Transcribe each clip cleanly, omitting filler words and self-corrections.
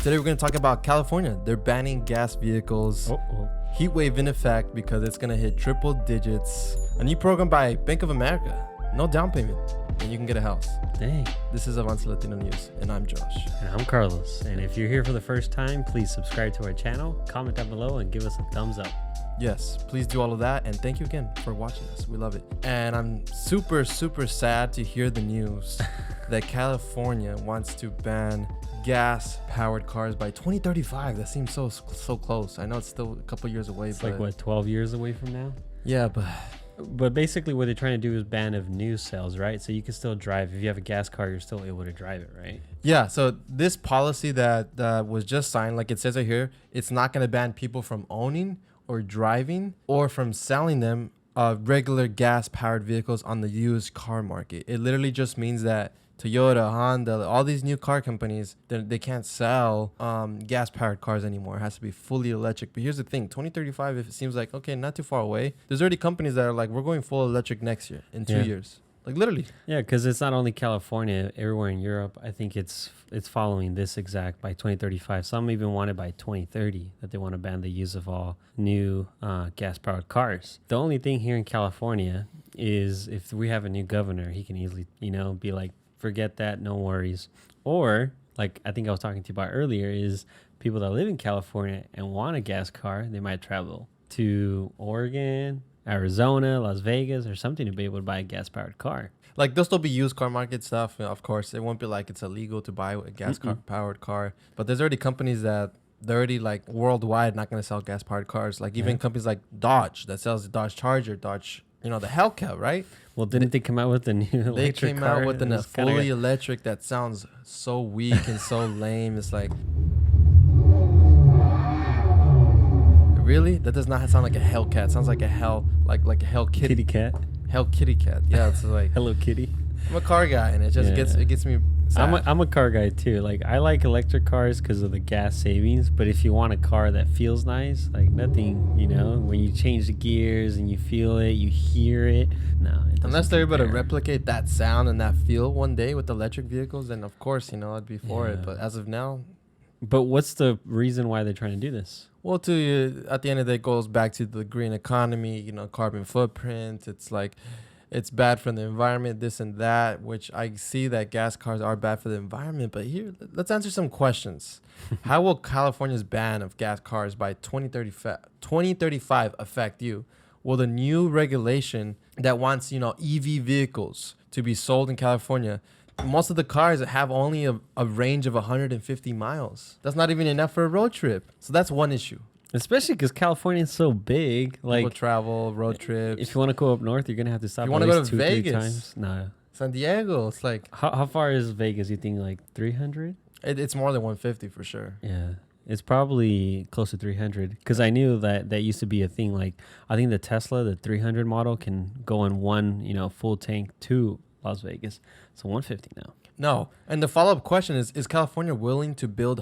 Today we're going to talk about California. They're banning gas vehicles. Heat wave in effect because it's going to hit triple digits. A new program by Bank of America. No down payment. And you can get a house. Dang. This is Avance Latino News. And I'm Josh. And I'm Carlos. And if you're here for the first time, please subscribe to our channel, comment down below, and give us a thumbs up. Yes, please do all of that. And thank you again for watching us. We love it. And I'm super, super sad to hear the news that California wants to ban gas-powered cars by 2035. That seems so close. I know it's still a couple years away. It's like, what, 12 years away from now? Yeah, But basically what they're trying to do is ban of new sales, right? So you can still drive. If you have a gas car, you're still able to drive it, right? Yeah, so this policy that was just signed, like it says right here, it's not going to ban people from owning or driving or from selling them regular gas-powered vehicles on the used car market. It literally just means that Toyota, Honda, all these new car companies, they can't sell gas-powered cars anymore. It has to be fully electric. But here's the thing, 2035, if it seems like, okay, not too far away, there's already companies that are like, we're going full electric next year, in 2 years. Like literally. Yeah, because it's not only California, everywhere in Europe, I think it's following this exact by 2035. Some even want it by 2030, that they want to ban the use of all new gas-powered cars. The only thing here in California is if we have a new governor, he can easily, be like, forget that, no worries. Or, like I think I was talking to you about earlier, is people that live in California and want a gas car, they might travel to Oregon, Arizona, Las Vegas, or something to be able to buy a gas-powered car. Like, there'll still be used car market stuff, of course. It won't be like it's illegal to buy a gas-powered car. But there's already companies that they're already, like, worldwide not going to sell gas-powered cars. Like, even companies like Dodge that sells the Dodge Charger, Dodge, the Hellcat, right? Well, didn't they come out with a new electric car? They came out with a fully electric that sounds so weak and so lame. It's like... Really? That does not sound like a Hellcat. It sounds like a like a Hell Kitty cat. Hell Kitty cat. Yeah, it's like Hello Kitty. I'm a car guy, and it just gets me sad. I'm a car guy too. Like, I like electric cars because of the gas savings. But if you want a car that feels nice, like nothing, when you change the gears and you feel it, you hear it. No, unless they're able to replicate that sound and that feel one day with electric vehicles, then of course, I'd be for it. But as of now. But what's the reason why they're trying to do this? Well, at the end of the day, it goes back to the green economy, carbon footprint. It's like, it's bad for the environment, this and that, which I see that gas cars are bad for the environment. But here, let's answer some questions. How will California's ban of gas cars by 2035 affect you? Will the new regulation that wants, EV vehicles to be sold in California, most of the cars have only a range of 150 miles. That's not even enough for a road trip. So that's one issue. Especially because California is so big. Like, people travel, road trips. If you want to go up north, you're going to have to stop you want to go to 2-3 Vegas, times. No. San Diego, it's like... How far is Vegas? You think like 300? It's more than 150 for sure. Yeah. It's probably close to 300 because I knew that used to be a thing. Like, I think the Tesla, the 300 model, can go in one, full tank to Las Vegas. So 150 now. No. And the follow-up question is California willing to build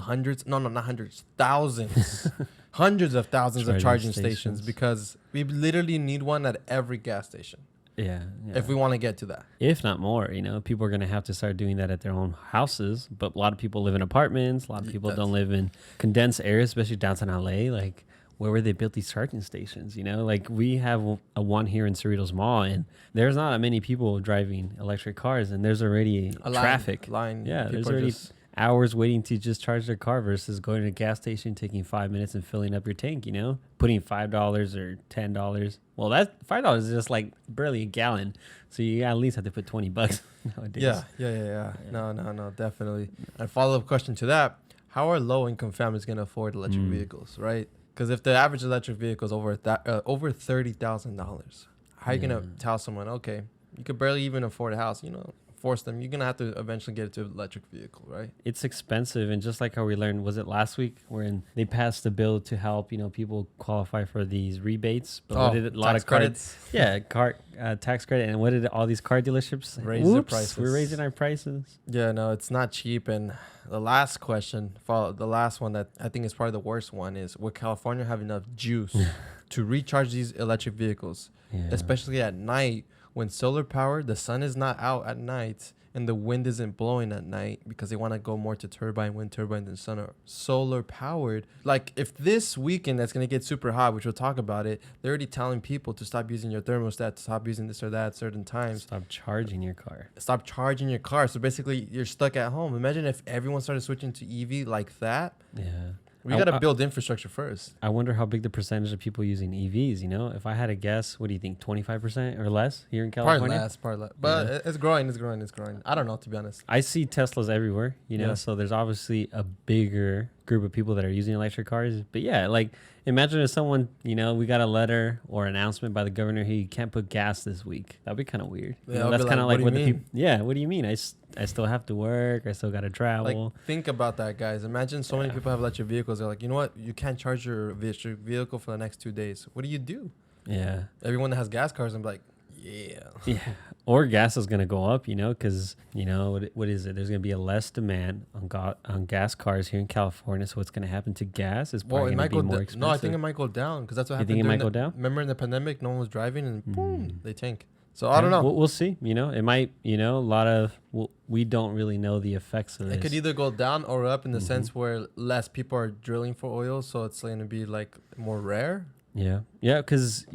thousands, hundreds of thousands of charging stations? Because we literally need one at every gas station. Yeah. If we want to get to that. If not more, people are going to have to start doing that at their own houses. But a lot of people live in apartments. A lot of people don't live in condensed areas, especially downtown LA. Like, where were they built these charging stations? Like, we have a one here in Cerritos Mall, and there's not that many people driving electric cars, and there's already traffic. Line. Yeah, there's already hours waiting to just charge their car versus going to a gas station, taking 5 minutes and filling up your tank, putting $5 or $10. Well, that $5 is just like barely a gallon. So you at least have to put $20 nowadays. Yeah. No, definitely. And follow-up question to that, how are low-income families going to afford electric vehicles, right? Because if the average electric vehicle is over $30,000, how are you going to tell someone, okay, you could barely even afford a house, force them, you're going to have to eventually get it to an electric vehicle, right? It's expensive. And just like how we learned, was it last week, wherein they passed a bill to help, people qualify for these rebates. But what did it, a lot tax of credits? Tax credit. And what did all these car dealerships raise their prices? We're raising our prices. Yeah, no, it's not cheap. And the last question, the last one that I think is probably the worst one is, will California have enough juice to recharge these electric vehicles, especially at night when solar power, the sun is not out at night and the wind isn't blowing at night because they want to go more to wind turbine than solar powered. Like if this weekend that's going to get super hot, which we'll talk about it, they're already telling people to stop using your thermostat, to stop using this or that at certain times. Stop charging your car. So basically you're stuck at home. Imagine if everyone started switching to EV like that. Yeah. We got to build infrastructure first. I wonder how big the percentage of people using EVs, you know? If I had to guess, what do you think, 25% or less here in California? Probably less. But it's growing. I don't know, to be honest. I see Teslas everywhere, you know? So there's obviously a bigger group of people that are using electric cars. But yeah, like imagine if someone, you know, we got a letter or announcement by the governor, hey, you can't put gas this week. That'd be kind of weird. Yeah, you know, that's kind of like what the people. Yeah, what do you mean? I still have to work. I still got to travel. Like, think about that, guys. Imagine so many people have electric vehicles. They're like, you know what? You can't charge your vehicle for the next 2 days. What do you do? Yeah. Everyone that has gas cars, I'm like, yeah. Yeah. Or gas is going to go up, you know, because, you know, what is it? There's going to be a less demand on gas cars here in California. So what's going to happen to gas is probably going to be more expensive. No, I think it might go down because that's what happened. You think it might go down? Remember in the pandemic, no one was driving and boom, they tank. So I don't know. We'll see. You know, it might, you know, we don't really know the effects of this. It could either go down or up in the sense where less people are drilling for oil. So it's going to be like more rare. Yeah. Yeah. Because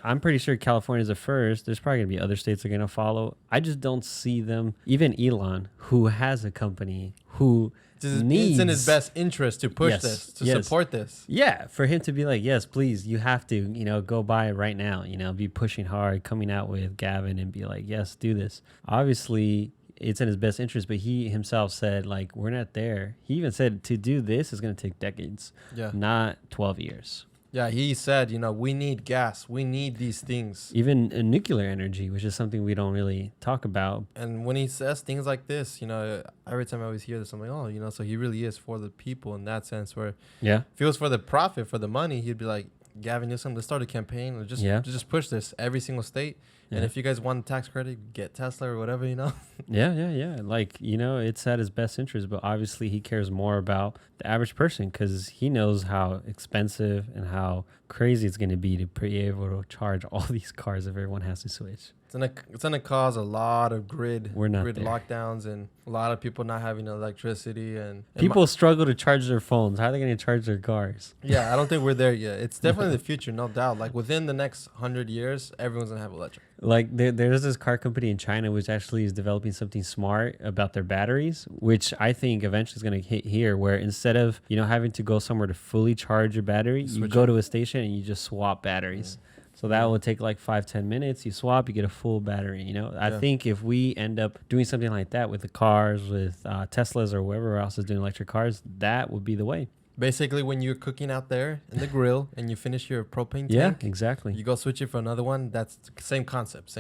I'm pretty sure California is the first. There's probably going to be other states that are going to follow. I just don't see them. Even Elon, who has a company who needs. It's in his best interest to push this, to support this. Yeah. For him to be like, yes, please, you have to, you know, go buy it right now, you know, be pushing hard, coming out with Gavin and be like, yes, do this. Obviously, it's in his best interest, but he himself said, like, we're not there. He even said to do this is going to take decades, not 12 years. Yeah, he said, you know, we need gas. We need these things. Even nuclear energy, which is something we don't really talk about. And when he says things like this, you know, every time I always hear this, I'm like, oh, you know, so he really is for the people in that sense where if it was for the profit, for the money, he'd be like, Gavin Newsom, let's start a campaign. Let's just push this every single state. And if you guys want a tax credit, get Tesla or whatever, you know? Yeah. Like, you know, it's at his best interest, but obviously he cares more about the average person because he knows how expensive and how crazy it's going to be to be able to charge all these cars if everyone has to switch. It's gonna cause a lot of grid lockdowns and a lot of people not having electricity and people struggle to charge their phones. How are they going to charge their cars? Yeah, I don't think we're there yet. It's definitely the future, no doubt. Like within the next 100 years, everyone's gonna have electric. Like there's this car company in China which actually is developing something smart about their batteries, which I think eventually is going to hit here, where instead of, you know, having to go somewhere to fully charge your battery, you go to a station and you just swap batteries. So that will take like 5-10 minutes. You swap, you get a full battery. You know, I think if we end up doing something like that with the cars, with Teslas or whoever else is doing electric cars, that would be the way. Basically, when you're cooking out there in the grill and you finish your propane tank, yeah, exactly, you go switch it for another one. That's the same concept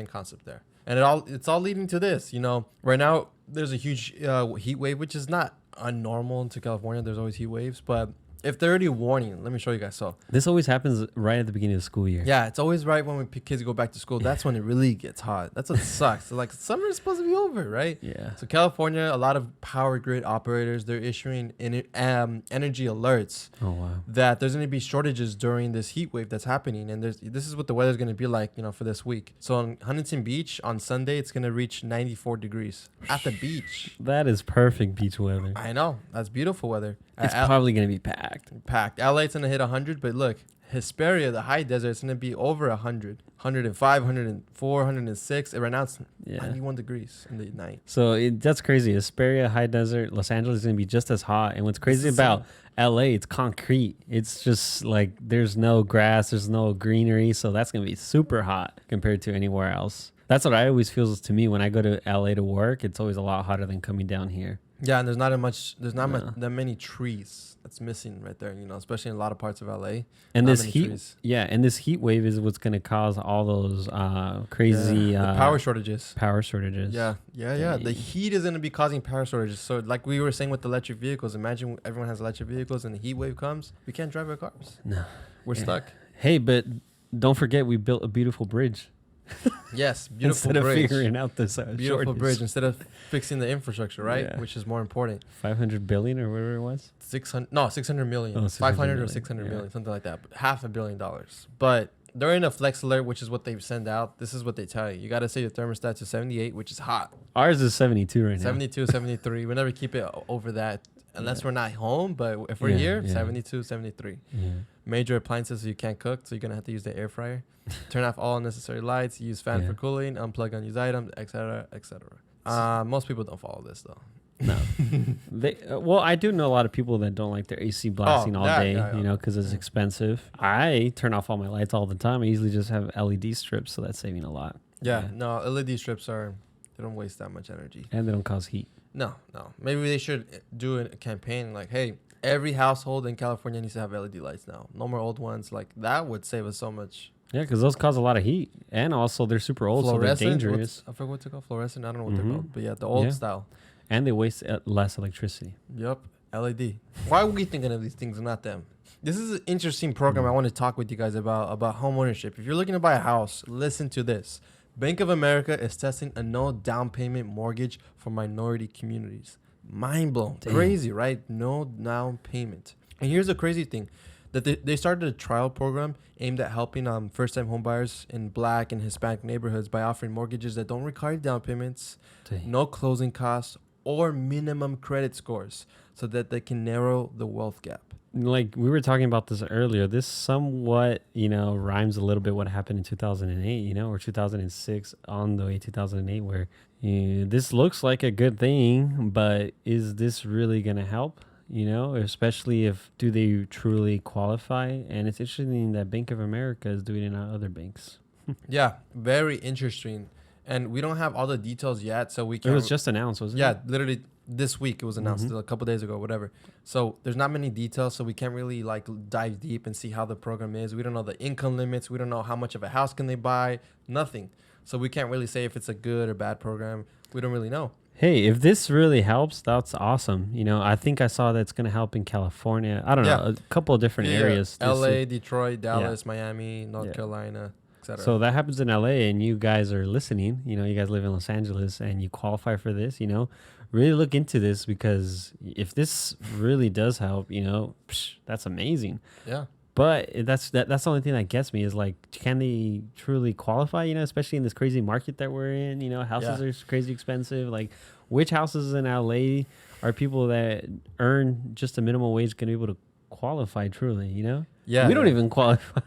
there. And it's all leading to this. You know, right now there's a huge heat wave, which is not unnormal into California. There's always heat waves, but if they're already warning, let me show you guys. So this always happens right at the beginning of the school year. Yeah, it's always right when kids go back to school. That's when it really gets hot. That's what sucks. So like summer is supposed to be over, right? Yeah. So California, a lot of power grid operators, they're issuing energy alerts. Oh wow. That there's going to be shortages during this heat wave that's happening, and this is what the weather's going to be like, you know, for this week. So on Huntington Beach on Sunday, it's going to reach 94 degrees at the beach. That is perfect beach weather. I know. That's beautiful weather. It's probably going to be packed. LA, it's going to hit 100, but look, Hesperia, the high desert, it's going to be over 100. 105, 104, 106. Right now it's 91 degrees in the night. So that's crazy. Hesperia, high desert, Los Angeles is going to be just as hot. And what's crazy about LA, it's concrete. It's just like there's no grass, there's no greenery. So that's going to be super hot compared to anywhere else. That's what I always feels to me when I go to LA to work. It's always a lot hotter than coming down here. Yeah, and there's not that many trees. That's missing right there, you know, especially in a lot of parts of LA. And this heat wave is what's going to cause all those crazy power shortages. Yeah. The heat is going to be causing power shortages. So like we were saying with electric vehicles, imagine everyone has electric vehicles and the heat wave comes, we can't drive our cars. No. We're stuck. Hey, but don't forget we built a beautiful bridge. Yes, beautiful instead bridge. Instead of figuring out this beautiful shortage. Bridge, instead of fixing the infrastructure, right? Which is more important. 500 billion or whatever it was. 600 million. 500 or 600 million, something like that. But $500 million. But during a flex alert, which is what they send out, this is what they tell you. You got to set your thermostat to 78, which is hot. Ours is 72 right now. 72, 73. We never keep it over that unless we're not home. But if we're here, 72, 73. Yeah. Major appliances, so you can't cook, so you're going to have to use the air fryer. Turn off all unnecessary lights. Use fan for cooling. Unplug unused items, etc., etc. Most people don't follow this, though. No. Well, I do know a lot of people that don't like their AC blasting all day, you know, because it's expensive. I turn off all my lights all the time. I usually just have LED strips, so that's saving a lot. Yeah. No, LED strips they don't waste that much energy. And they don't cause heat. No. Maybe they should do a campaign like, hey, every household in California needs to have LED lights now. No more old ones. Like, that would save us so much. Yeah, because those cause a lot of heat. And also, they're super old, so they're dangerous. I forget what's it called. Fluorescent? I don't know what they're called. But yeah, the old style. And they waste less electricity. Yep. LED. Why are we thinking of these things and not them? This is an interesting program I want to talk with you guys about home ownership. If you're looking to buy a house, listen to this. Bank of America is testing a no down payment mortgage for minority communities. Mind blown. Damn. Crazy, right? No down payment. And here's the crazy thing. That they started a trial program aimed at helping first-time homebuyers in Black and Hispanic neighborhoods by offering mortgages that don't require down payments, no closing costs, or minimum credit scores, so that they can narrow the wealth gap. Like we were talking about this earlier, this somewhat, rhymes a little bit what happened in 2008, or 2006 on the way 2008, where this looks like a good thing, but is this really going to help? Especially if do they truly qualify? And it's interesting that Bank of America is doing it on other banks. Yeah, very interesting. And we don't have all the details yet, so we can. It was just announced, wasn't it? Yeah, literally this week it was announced a couple days ago, whatever. So there's not many details, so we can't really dive deep and see how the program is. We don't know the income limits. We don't know how much of a house can they buy. Nothing. So we can't really say if it's a good or bad program. We don't really know. Hey, if this really helps, that's awesome. I think I saw that it's going to help in California. I don't know, a couple of different areas. LA, Detroit, Dallas, Miami, North Carolina. So that happens in LA, and you guys are listening. You guys live in Los Angeles, and you qualify for this. Really look into this, because if this really does help, that's amazing. Yeah. But that's the only thing that gets me is can they truly qualify? Especially in this crazy market that we're in. Houses are crazy expensive. Which houses in LA are people that earn just a minimum wage going to be able to qualify truly? Yeah. We don't even qualify.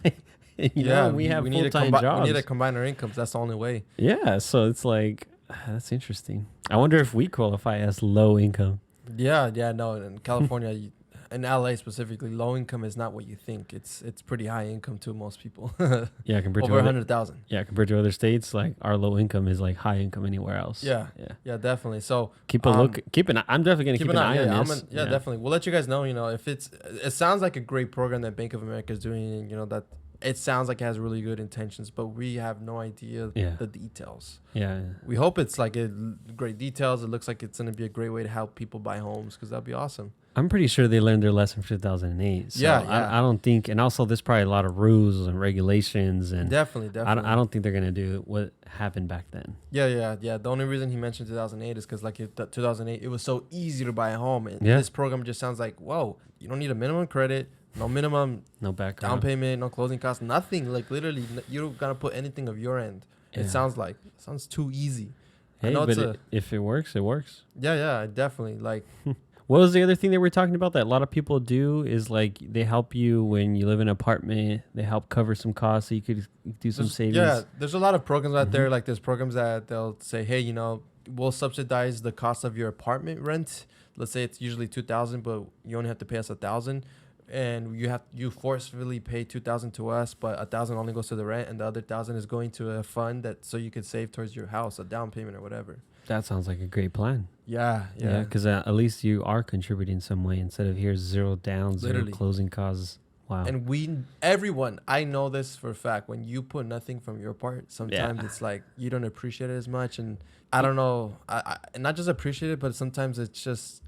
we have full-time jobs. We need to combine our incomes. That's the only way. Yeah, so it's that's interesting. I wonder if we qualify as low income. Yeah, no. In California, in LA specifically, low income is not what you think. It's pretty high income to most people. Yeah, compared over 100,000. Yeah, compared to other states, our low income is high income anywhere else. Yeah, definitely. So I'm definitely gonna keep an eye on this. Definitely. We'll let you guys know. If it sounds like a great program that Bank of America is doing. That. It sounds like it has really good intentions, but we have no idea the details. Yeah. We hope it's great details. It looks like it's going to be a great way to help people buy homes, because that'd be awesome. I'm pretty sure they learned their lesson from 2008. So I don't think, and also there's probably a lot of rules and regulations, and definitely. I don't think they're going to do what happened back then. Yeah. The only reason he mentioned 2008 is because 2008, it was so easy to buy a home. And this program just sounds like, whoa, you don't need a minimum credit. No minimum, no background, down payment, no closing costs, nothing. Literally, you don't gotta put anything of your end. It sounds too easy. Hey, but if it works, it works. Yeah, definitely. What was the other thing that we're talking about that a lot of people do is they help you when you live in an apartment. They help cover some costs so you could do some savings. Yeah, there's a lot of programs out there. There's programs that they'll say, hey, we'll subsidize the cost of your apartment rent. Let's say it's usually $2,000, but you only have to pay us $1,000. And you forcefully pay $2,000 to us, but $1,000 only goes to the rent, and the other $1,000 is going to a fund so you could save towards your house, a down payment or whatever. That sounds like a great plan. Yeah. Because at least you are contributing some way instead of here's zero down, zero closing costs. Wow. And everyone, I know this for a fact. When you put nothing from your part, sometimes it's you don't appreciate it as much, and I don't know, I not just appreciate it, but sometimes it's just.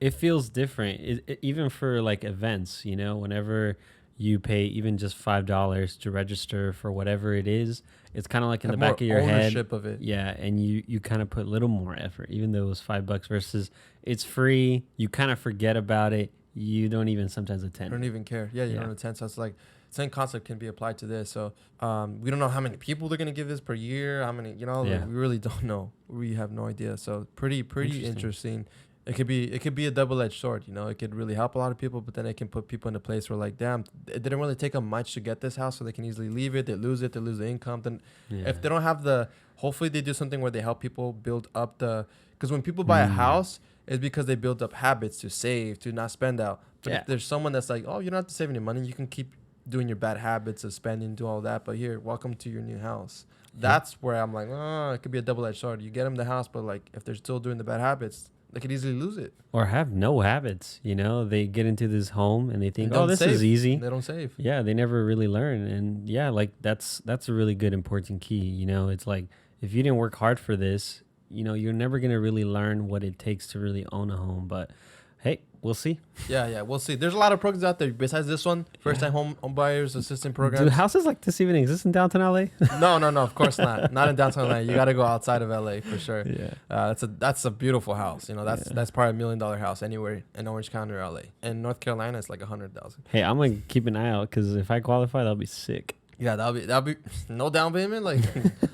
It feels different, even for events, whenever you pay even just $5 to register for whatever it is, it's kind of in the back of your head. Ownership of it. Yeah, and you kind of put a little more effort, even though it was $5 versus it's free. You kind of forget about it. You don't even sometimes attend. I don't even care. Yeah, you don't attend. So it's same concept can be applied to this. So we don't know how many people they're gonna give this per year. How many, like, we really don't know. We have no idea. So pretty interesting. It could be a double-edged sword. It could really help a lot of people, but then it can put people in a place where, like, damn, it didn't really take them much to get this house, so they can easily leave it. They lose it. They lose the income. Then if they don't have hopefully they do something where they help people build up because when people buy a house, it's because they build up habits to save, to not spend out. But if there's someone that's like, oh, you don't have to save any money, you can keep doing your bad habits of spending, do all that, but here, welcome to your new house. That's where I'm like, it could be a double-edged sword. You get them the house, but, like, if they're still doing the bad habits, they could easily lose it. Or have no habits. They get into this home and they think, this save. is easy. They don't save. Yeah, they never really learn. And like that's a really good important key. It's like, if you didn't work hard for this, you're never going to really learn what it takes to really own a home. But hey, we'll see. Yeah, we'll see. There's a lot of programs out there besides this one, first-time home buyers assistance program. Do houses like this even exist in downtown LA? No, of course not. Not in downtown LA. You got to go outside of LA for sure. Yeah. That's a beautiful house. That's probably $1 million house anywhere in Orange County or LA. In North Carolina, it's like 100,000. Hey, I'm gonna keep an eye out because if I qualify, that'll be sick. Yeah, that'll be no down payment. Like,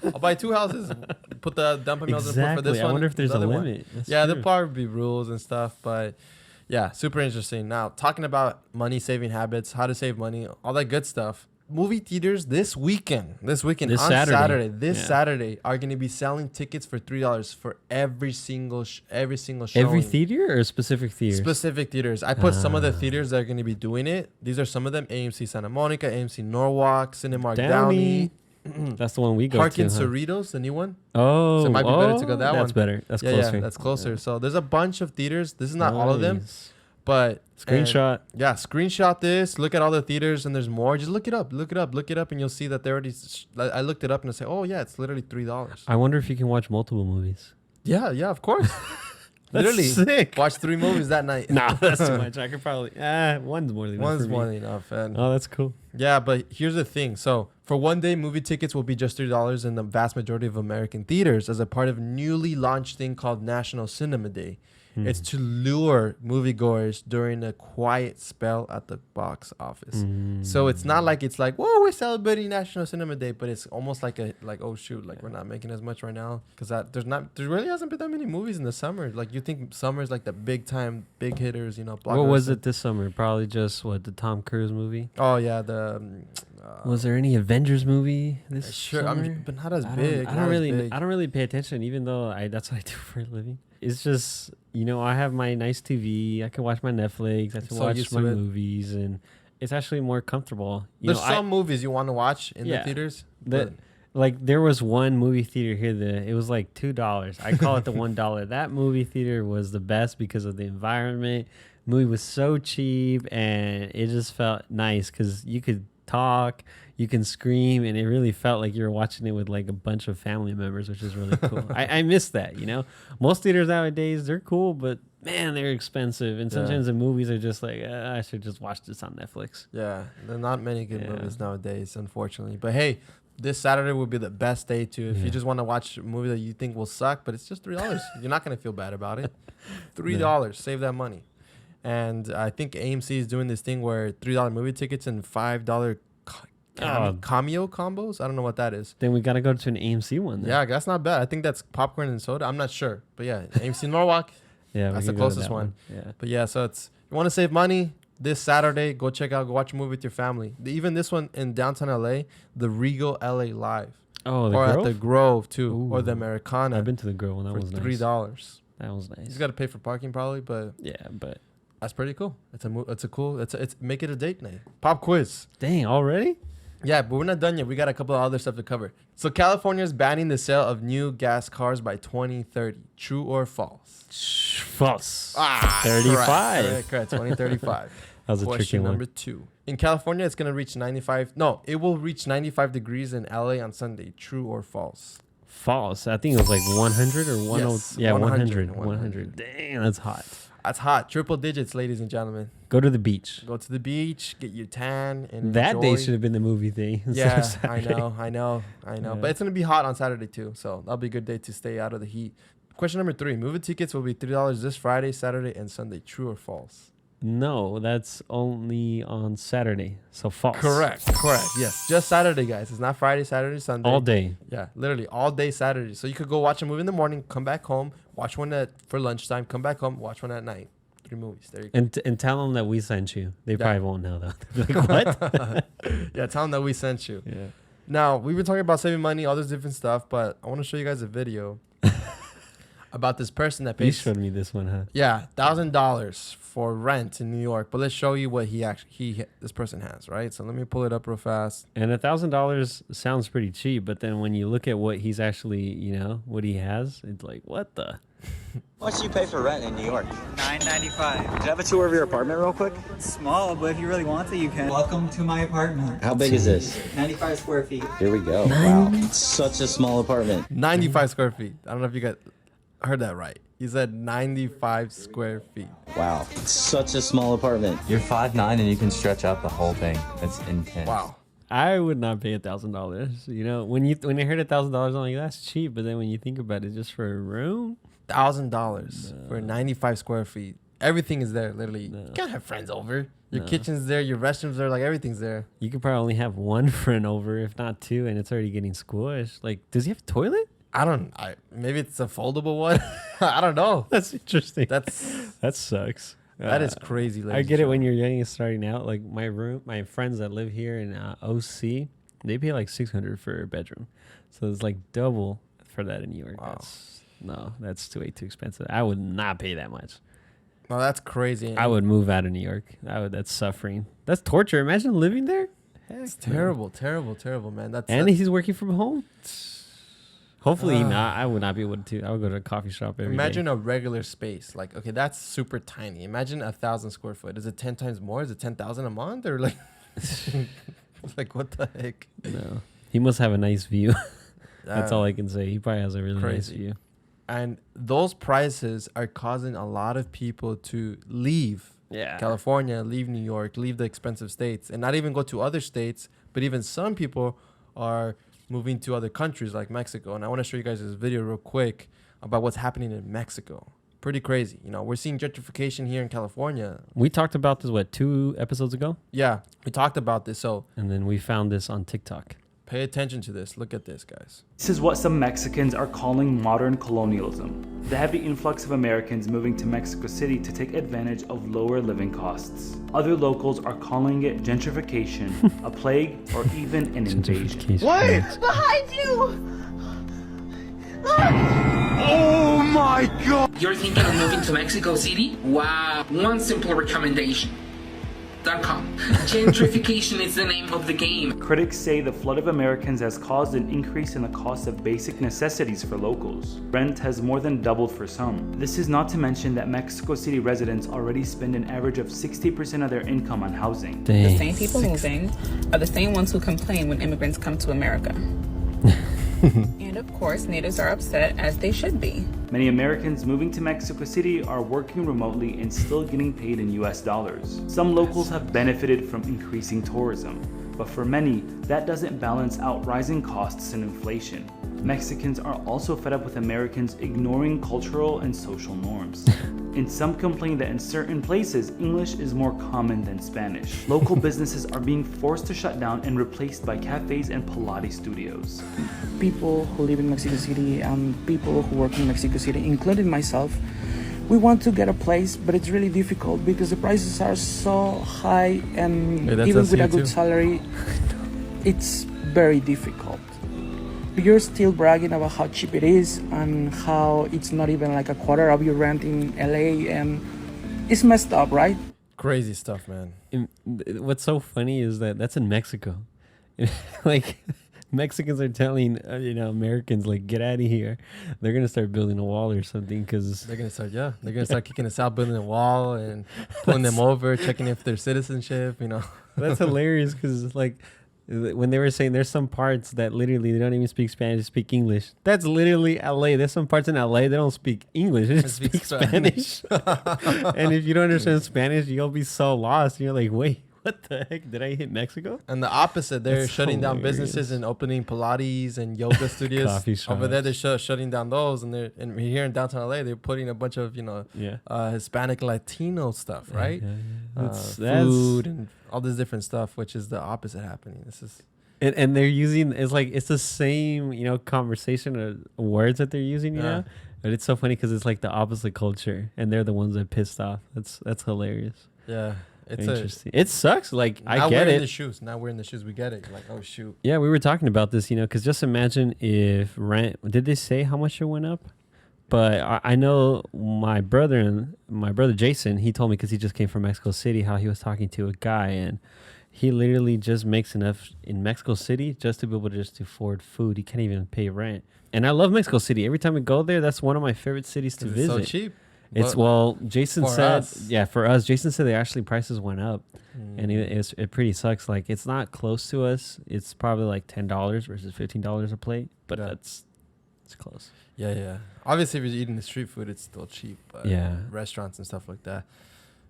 I'll buy 2 houses, put the down payment for this one. I wonder if there's a limit. There'll probably be rules and stuff, but yeah, super interesting. Now, talking about money saving habits, how to save money, all that good stuff. Movie theaters this weekend on Saturday are going to be selling tickets for $3 for every single showing. Every theater or specific theaters? Specific theaters. I put some of the theaters that are going to be doing it. These are some of them: AMC Santa Monica, AMC Norwalk, Cinemark Downey. That's the one we go Park to. and Cerritos, the new one. Oh, so it might be better to go that one. That's better. That's closer. Yeah, that's closer. Yeah. So there's a bunch of theaters. This is not all of them, but screenshot. Screenshot this. Look at all the theaters, and there's more. Just look it up, and you'll see that they already. I looked it up and I say, oh yeah, it's literally $3. I wonder if you can watch multiple movies. Yeah, of course. That's literally sick. Watch 3 movies that night. Nah, that's too much. I could probably one's more than enough. One's more than enough, man. Oh, that's cool. Yeah, but here's the thing. So for one day, movie tickets will be just $3 in the vast majority of American theaters as a part of a newly launched thing called National Cinema Day. It's to lure moviegoers during a quiet spell at the box office. So it's not like whoa, we're celebrating National Cinema Day, but it's almost like oh shoot, like we're not making as much right now because there really hasn't been that many movies in the summer. Like you think summer is like the big time, big hitters, What was it this summer? Probably just the Tom Cruise movie. Oh yeah, was there any Avengers movie this summer? But not as big. I don't really pay attention, even though that's what I do for a living. It's just, I have my nice TV. I can watch my Netflix. I can watch my movies, and it's actually more comfortable. There's some movies you want to watch in the theaters. There was one movie theater here that it was like $2. I call it the $1. That movie theater was the best because of the environment. The movie was so cheap, and it just felt nice because you could talk, you can scream, and it really felt like you were watching it with like a bunch of family members, which is really cool. I miss that. Most theaters nowadays, they're cool, but man, they're expensive, and sometimes the movies are just like, I should just watch this on Netflix. Yeah, there are not many good movies nowadays, unfortunately. But hey, this Saturday will be the best day too. If you just want to watch a movie that you think will suck, but it's just $3, you're not gonna feel bad about it. $3, save that money. And I think AMC is doing this thing where $3 movie tickets and $5 cameo combos. I don't know what that is. Then we got to go to an AMC one then. Yeah, that's not bad. I think that's popcorn and soda. I'm not sure. But yeah, AMC Norwalk. That's the closest one. Yeah. But yeah, so you want to save money this Saturday, go watch a movie with your family. Even this one in downtown LA, the Regal LA Live. Oh, or Grove? At the Grove too. Ooh. Or the Americana. I've been to the Grove and that was nice. $3. That was nice. You got to pay for parking probably, but but that's pretty cool. It's make it a date night. Pop quiz. Dang, already? Yeah, but we're not done yet. We got a couple of other stuff to cover. So California is banning the sale of new gas cars by 2030. True or false? False. 35. Correct. 2035. That was a tricky one. Number 2. In California, it's going to reach 95. No, it will reach 95 degrees in LA on Sunday. True or false? False. I think it was like 100 or 100. Yes, yeah, 100. Dang, that's hot. That's hot. Triple digits, ladies and gentlemen. Go to the beach. Go to the beach, get your tan, and that day should have been the movie day. Yeah, I know. Yeah. But it's going to be hot on Saturday too, so that'll be a good day to stay out of the heat. Question number 3. Movie tickets will be $3 this Friday, Saturday, and Sunday. True or false? No, that's only on Saturday. So false. Correct. Yes, just Saturday, guys. It's not Friday, Saturday, Sunday. All day. Yeah, literally all day Saturday. So you could go watch a movie in the morning, come back home, watch one for lunchtime, come back home, watch one at night. 3 movies. There you go. And tell them that we sent you. They probably won't know though. They'll be like, what? Yeah, tell them that we sent you. Yeah. Now, we've been talking about saving money, all this different stuff, but I want to show you guys a video about this person that You pays. showed me this one, huh? Yeah, $1,000 for rent in New York. But let's show you what this person has, right? So let me pull it up real fast. And $1,000 sounds pretty cheap, but then when you look at what he's actually, what he has, it's like, what the? How much do you pay for rent in New York? $9.95. Can I have a tour of your apartment real quick? It's small, but if you really want to, you can. Welcome to my apartment. How big is this? 95 square feet. Here we go. Wow. It's such a small apartment. 95 square feet. I don't know if you guys heard that right. He said 95 square feet. Wow. It's such a small apartment. You're 5'9" and you can stretch out the whole thing. That's intense. Wow. I would not pay $1,000. When you heard $1,000, I'm like, that's cheap. But then when you think about it, just for a room, $1,000 for 95 square feet. Everything is there, literally. No. You can't have friends over. Your kitchen's there, your restrooms there, like everything's there. you could probably only have one friend over, if not two, and it's already getting squished. Like, does he have a toilet? Maybe it's a foldable one. I don't know. That's interesting. That sucks. That is crazy. I get it when you're young and starting out. Like my friends that live here in OC, they pay like $600 for a bedroom, so it's like double for that in New York. Wow. That's way too expensive. I would not pay that much. No, that's crazy. I would move out of New York. That's suffering. That's torture. Imagine living there. It's terrible, man. And he's working from home. Hopefully not. I would not be able to. I would go to a coffee shop every day. Imagine a regular space. Like, okay, that's super tiny. Imagine 1,000 square foot. Is it 10 times more? Is it 10,000 a month? Or like, like what the heck? No. He must have a nice view. That's all I can say. He probably has a really nice view. And those prices are causing a lot of people to leave California, leave New York, leave the expensive states, and not even go to other states. But even some people are moving to other countries like Mexico. And I want to show you guys this video real quick about what's happening in Mexico. Pretty crazy. We're seeing gentrification here in California. We talked about this, 2 episodes ago? Yeah, we talked about this. And then we found this on TikTok. Pay attention to this. Look at this, guys. This is what some Mexicans are calling modern colonialism. The heavy influx of Americans moving to Mexico City to take advantage of lower living costs. Other locals are calling it gentrification, a plague, or even an invasion. What? Behind you! Oh my God! You're thinking of moving to Mexico City? Wow. One simple recommendation. .com. Gentrification is the name of the game. Critics say the flood of Americans has caused an increase in the cost of basic necessities for locals. Rent has more than doubled for some. This is not to mention that Mexico City residents already spend an average of 60% of their income on housing. Dang. The same people moving are the same ones who complain when immigrants come to America. And of course, natives are upset, as they should be. Many Americans moving to Mexico City are working remotely and still getting paid in US dollars. Some locals have benefited from increasing tourism, but for many, that doesn't balance out rising costs and inflation. Mexicans are also fed up with Americans ignoring cultural and social norms. And some complain that in certain places, English is more common than Spanish. Local businesses are being forced to shut down and replaced by cafes and Pilates studios. People who live in Mexico City and people who work in Mexico City, including myself, we want to get a place, but it's really difficult because the prices are so high, and even with a good salary, it's very difficult. You're still bragging about how cheap it is and how it's not even like a quarter of your rent in LA, and it's messed up, right? Crazy stuff, man. What's so funny is that that's in Mexico. Like, Mexicans are telling Americans, like, get out of here. They're gonna start building a wall or something because they're gonna start kicking us out, building a wall and pulling them over, checking if their citizenship. That's hilarious because like when they were saying there's some parts that literally they don't even speak Spanish, they speak English. That's literally LA. There's some parts in LA they don't speak English, they just speak Spanish. And if you don't understand Spanish, you'll be so lost. You're like, wait, What the heck? Did I hit Mexico? And the opposite, they're That's shutting down hilarious. businesses and opening Pilates and yoga studios. Coffee Over there, shops. they're shutting down those, and here in downtown LA, they're putting a bunch of Hispanic Latino stuff, right? That's Food and all this different stuff, which is the opposite happening. This is and they're using it's the same conversation or words that they're using, but it's so funny because it's like the opposite culture, and they're the ones that pissed off. That's hilarious. Yeah, it's interesting. It sucks. Like now I get we're it. in the shoes. Now we're in the shoes. We get it. You're like, oh shoot. Yeah, we were talking about this, because just imagine if rent. Did they say how much it went up? But I know my brother Jason. He told me because he just came from Mexico City how he was talking to a guy, and he literally just makes enough in Mexico City just to be able to just afford food. He can't even pay rent. And I love Mexico City. Every time we go there, that's one of my favorite cities to visit. It's so cheap. Jason said, for us, Jason said actually prices went up, and it pretty sucks. Like it's not close to us. It's probably like $10 versus $15 a plate, but it's close. Yeah. Obviously, if you're eating the street food, it's still cheap. But restaurants and stuff like that.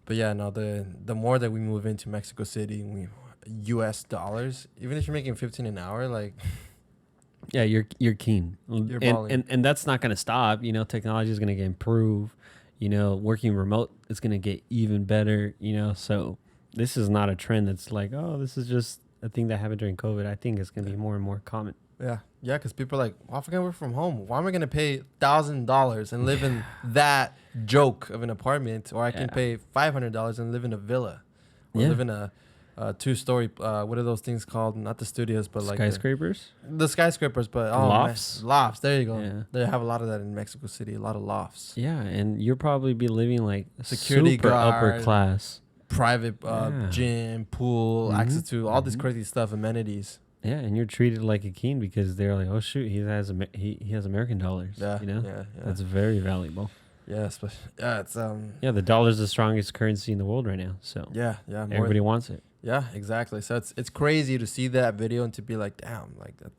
But yeah, no, the more that we move into Mexico City, U.S. dollars, even if you're making $15 an hour, like. Yeah, you're keen. You're and that's not going to stop. Technology is going to improve. Working remote is going to get even better. So this is not a trend that's like, oh, this is just a thing that happened during COVID. I think it's going to be more and more common. Yeah, because people are like, well, if I can work from home, why am I going to pay $1,000 and live in that joke of an apartment, or I can pay $500 and live in a villa, or live in a 2-story, what are those things called? Not the studios, but like skyscrapers. The skyscrapers, but lofts. Man, lofts. There you go. Yeah. They have a lot of that in Mexico City. A lot of lofts. Yeah, and you'll probably be living like security super guard, upper class, private gym, pool, access to all this crazy stuff, amenities. Yeah, and you're treated like a king because they're like, oh shoot, he has American dollars. Yeah. That's very valuable. Yes, but it's the dollar's the strongest currency in the world right now. So everybody wants it. Yeah, exactly. So it's crazy to see that video and to be like, damn, like that,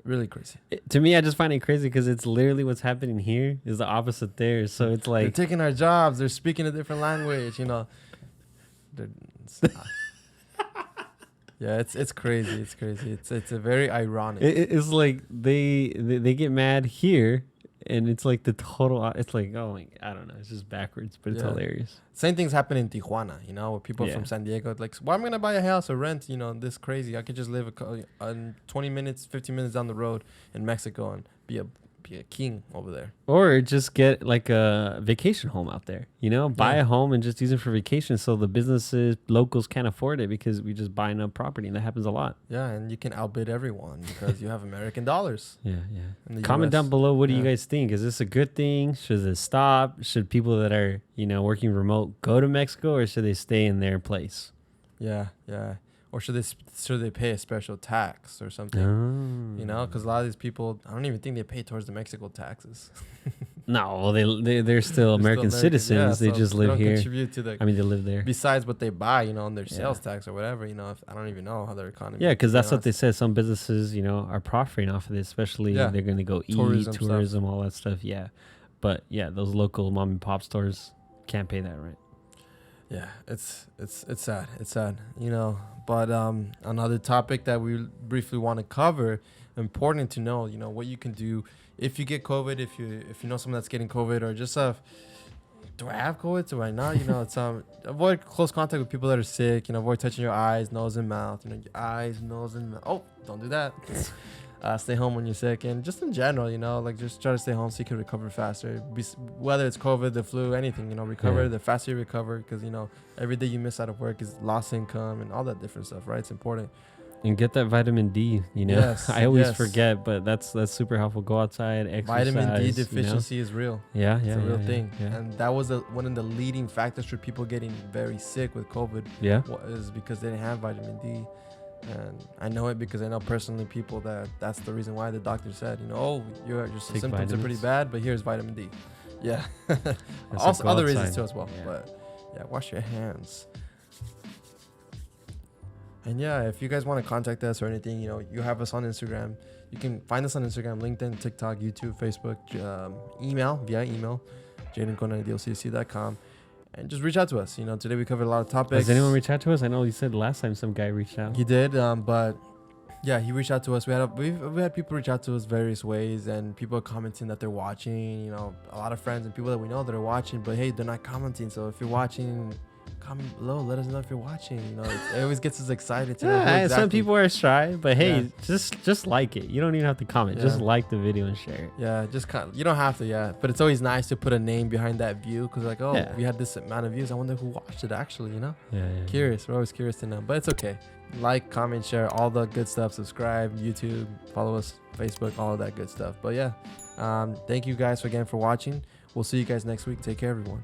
really crazy. To me, I just find it crazy because it's literally what's happening here is the opposite there. So it's like they're taking our jobs. They're speaking a different language. Yeah, it's crazy. It's crazy. It's a very ironic. It's like they get mad here, and it's like the total. It's like, oh my, I don't know. It's just backwards, but it's hilarious. Same things happen in Tijuana, where people from San Diego like, why am I gonna buy a house or rent? This crazy. I could just live 20 minutes, 15 minutes down the road in Mexico and be a king over there. Or just get like a vacation home out there, buy a home and just use it for vacation. So the businesses, locals can't afford it because we just buying up property, and that happens a lot. Yeah, and you can outbid everyone because you have American dollars. Yeah. Comment down below. What do you guys think? Is this a good thing? Should it stop? Should people that are, working remote go to Mexico, or should they stay in their place? Yeah. Or should they pay a special tax or something? Because a lot of these people, I don't even think they pay towards the Mexico taxes. No, they're still American citizens. They just live here. Contribute to they live there. Besides what they buy, on their sales tax or whatever. I don't even know how their economy. Yeah, because that's what they said. Some businesses, are profiting off of this. Especially they're going to go tourism, all that stuff. Yeah, but those local mom and pop stores can't pay that rent. Yeah, it's sad. It's sad, But another topic that we briefly want to cover, important to know, what you can do if you get COVID, if you know someone that's getting COVID, or just do I have COVID? Do I not? It's avoid close contact with people that are sick. Avoid touching your eyes, nose, and mouth. Your eyes, nose, and mouth. Oh, don't do that. Stay home when you're sick, and just in general, just try to stay home so you can recover faster. Whether it's COVID, the flu, anything, recover. The faster you recover, because every day you miss out of work is lost income and all that different stuff, right? It's important. And get that vitamin D. Yes, I always forget, but that's super helpful. Go outside, exercise. Vitamin D deficiency is real. Yeah, it's a real thing, yeah. And that was one of the leading factors for people getting very sick with COVID. Yeah, is because they didn't have vitamin D. And I know it because I know personally people that's the reason why the doctor said, your symptoms vitamins. Are pretty bad, but here's vitamin D. Yeah. Also other reasons too as well. Yeah. But wash your hands. And if you guys want to contact us or anything, you have us on Instagram. You can find us on Instagram, LinkedIn, TikTok, YouTube, Facebook, via email, jadenconidlcc.com. and just reach out to us. You know, today we covered a lot of topics. Has anyone reached out to us? I know you said last time some guy reached out. He did, but yeah, he reached out to us. We've had people reach out to us various ways, and people are commenting that they're watching. You know, a lot of friends and people that we know that are watching, but hey, they're not commenting. So if you're watching, comment below. Let us know if you're watching. You know, it always gets us excited to know exactly. Some people are shy, but hey, just like it. You don't even have to comment. Just like the video and share it. Yeah, just you don't have to. But it's always nice to put a name behind that view, because like, we had this amount of views. I wonder who watched it actually. You know? Curious. We're always curious to know, but it's okay. Like, comment, share, all the good stuff. Subscribe, YouTube, follow us, Facebook, all of that good stuff. But yeah, thank you guys again for watching. We'll see you guys next week. Take care, everyone.